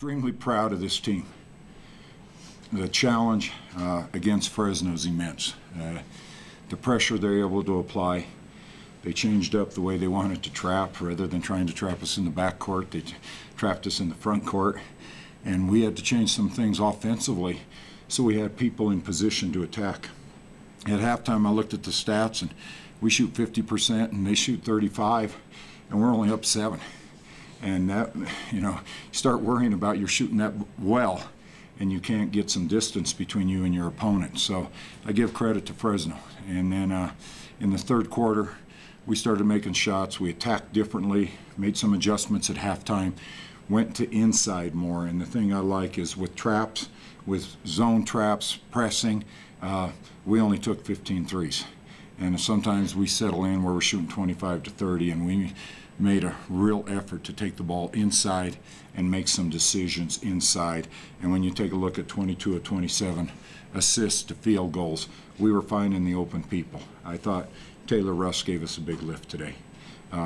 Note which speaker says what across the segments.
Speaker 1: Extremely proud of this team. The challenge against Fresno is immense. The pressure they're able to apply, they changed up the way they wanted to trap. Rather than trying to trap us in the back court, they trapped us in the front court. And we had to change some things offensively so we had people in position to attack. At halftime, I looked at the stats, and we shoot 50% and they shoot 35%, and we're only up 7. And that, you start worrying about you're shooting that well, and you can't get some distance between you and your opponent. So I give credit to Fresno. And then in the third quarter, we started making shots. We attacked differently, made some adjustments at halftime, went to inside more. And the thing I like is with traps, with zone traps, pressing, we only took 15 threes. And sometimes we settle in where we're shooting 25 to 30, and we made a real effort to take the ball inside and make some decisions inside. And when you take a look at 22 of 27 assists to field goals, we were finding the open people. I thought Taylor Russ gave us a big lift today.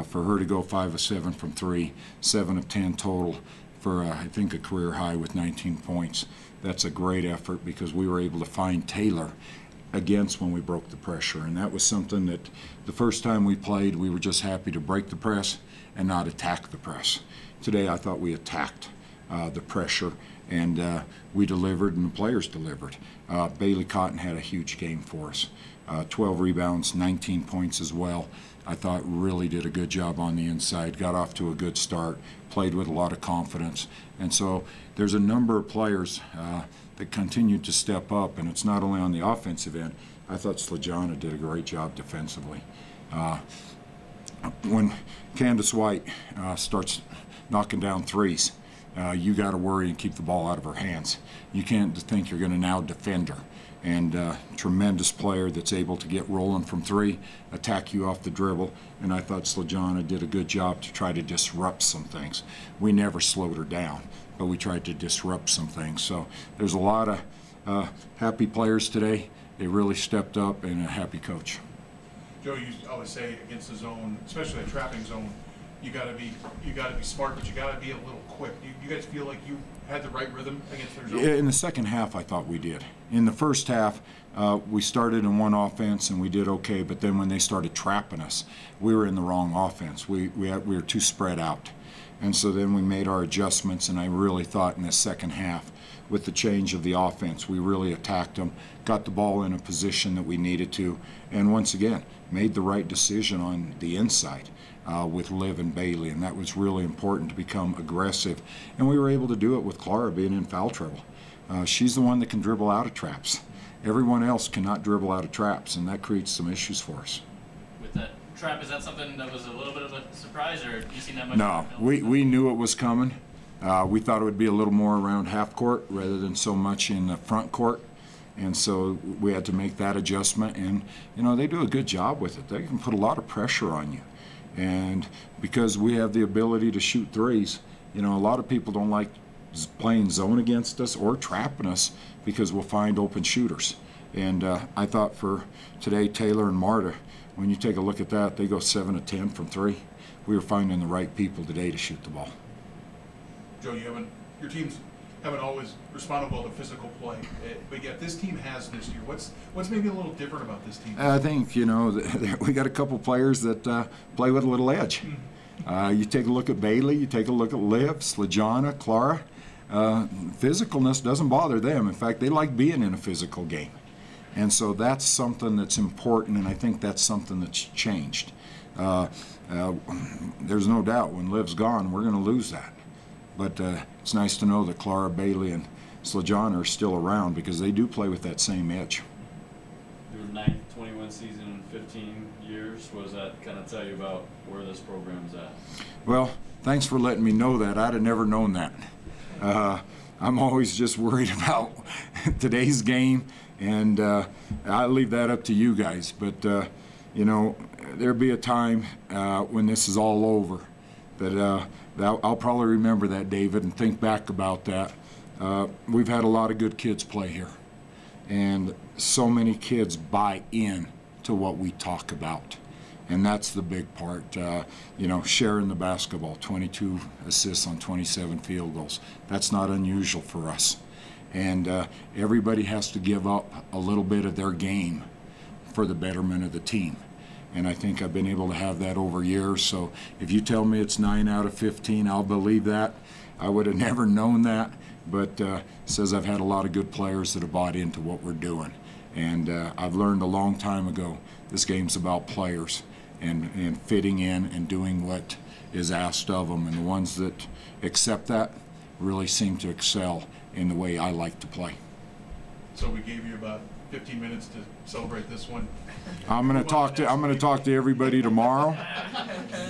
Speaker 1: For her to go 5 of 7 from 3, 7 of 10 total for, I think, a career high with 19 points. That's a great effort because we were able to find Taylor against when we broke the pressure. And that was something that the first time we played, we were just happy to break the press and not attack the press. Today, I thought we attacked the pressure, and we delivered, and the players delivered. Bailey Cotton had a huge game for us. 12 rebounds, 19 points as well. I thought really did a good job on the inside, got off to a good start, played with a lot of confidence. And so there's a number of players that continued to step up, and it's not only on the offensive end. I thought Slajana did a great job defensively. When Candace White starts knocking down threes, you got to worry and keep the ball out of her hands. You can't think you're going to now defend her. And tremendous player that's able to get rolling from 3, attack you off the dribble. And I thought Slajana did a good job to try to disrupt some things. We never slowed her down, but we tried to disrupt some things. So there's a lot of happy players today. They really stepped up, and a happy coach.
Speaker 2: Joe, you always say against the zone, especially a trapping zone, you got to be smart, but you got to be a little quick. You guys feel like you had the right rhythm against their zone?
Speaker 1: Yeah, in the second half, I thought we did. In the first half, we started in one offense and we did okay, but then when they started trapping us, we were in the wrong offense. We were too spread out. And so then we made our adjustments, and I really thought in the second half, with the change of the offense, we really attacked them, got the ball in a position that we needed to, and once again, made the right decision on the inside with Liv and Bailey, and that was really important to become aggressive. And we were able to do it with Clara being in foul trouble. She's the one that can dribble out of traps. Everyone else cannot dribble out of traps, and that creates some issues for us.
Speaker 3: With that trap, is that something that was a little bit of a surprise, or have you seen that much?
Speaker 1: No, we knew it was coming. We thought it would be a little more around half court rather than so much in the front court. And so we had to make that adjustment, and they do a good job with it. They can put a lot of pressure on you. And because we have the ability to shoot threes, a lot of people don't like playing zone against us or trapping us because we'll find open shooters. And I thought for today, Taylor and Marta, when you take a look at that, they go 7 of 10 from 3. We were finding the right people today to shoot the ball.
Speaker 2: Joe, your teams haven't always responded well to physical play, but yet this team has this year. What's maybe a little different about this team?
Speaker 1: I think we got a couple players that play with a little edge. You take a look at Bailey, you take a look at Liv, Slajana, Clara. Physicalness doesn't bother them. In fact, they like being in a physical game, and so that's something that's important, and I think that's something that's changed. There's no doubt when Liv's gone, we're going to lose that. But it's nice to know that Clara, Bailey, and Slajana are still around because they do play with that same edge.
Speaker 4: Your 9th 21 season in 15 years. What does that kind of tell you about where this program's at? Well,
Speaker 1: thanks for letting me know that. I'd have never known that. I'm always just worried about today's game, and I leave that up to you guys. But, there'll be a time when this is all over that I'll probably remember that, David, and think back about that. We've had a lot of good kids play here, and so many kids buy in to what we talk about. And that's the big part, you know, sharing the basketball, 22 assists on 27 field goals. That's not unusual for us. And everybody has to give up a little bit of their game for the betterment of the team. And I think I've been able to have that over years. So if you tell me it's 9 out of 15, I'll believe that. I would have never known that, but says I've had a lot of good players that have bought into what we're doing. And I've learned a long time ago, this game's about players and fitting in and doing what is asked of them. And the ones that accept that really seem to excel in the way I like to play.
Speaker 2: So we gave you about 15 minutes to celebrate this one.
Speaker 1: I'm going to talk to everybody tomorrow,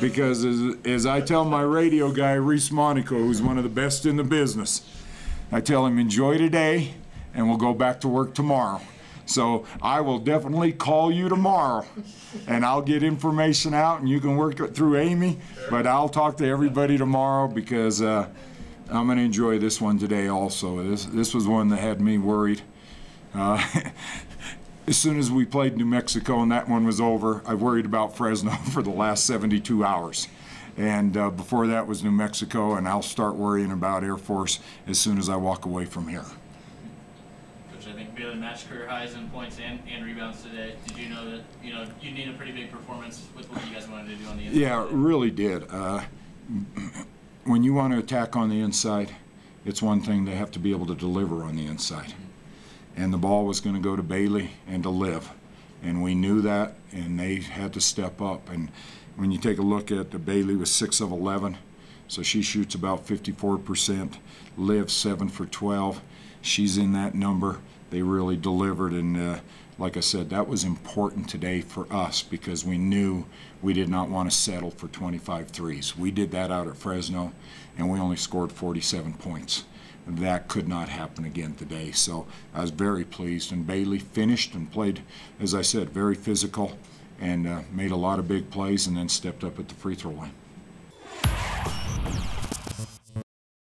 Speaker 1: because as I tell my radio guy Reese Monaco, who's one of the best in the business, I tell him enjoy today and we'll go back to work tomorrow. So I will definitely call you tomorrow and I'll get information out and you can work it through Amy, but I'll talk to everybody tomorrow, because I'm going to enjoy this one today also. This was one that had me worried. As soon as we played New Mexico and that one was over, I worried about Fresno for the last 72 hours. And before that was New Mexico, and I'll start worrying about Air Force as soon as I walk away from here.
Speaker 3: Coach, I think Bailey matched career highs in points and rebounds today. Did you know that you need a pretty big performance with what you guys wanted to do on the inside?
Speaker 1: Yeah, it really did. When you want to attack on the inside, it's one thing they have to be able to deliver on the inside. And the ball was going to go to Bailey and to Liv. And we knew that, and they had to step up. And when you take a look at the Bailey was 6 of 11, so she shoots about 54%. Liv 7 for 12. She's in that number. They really delivered, and like I said, that was important today for us, because we knew we did not want to settle for 25 threes. We did that out at Fresno, and we only scored 47 points. That could not happen again today. So I was very pleased, and Bailey finished and played, as I said, very physical, and made a lot of big plays, and then stepped up at the free throw line.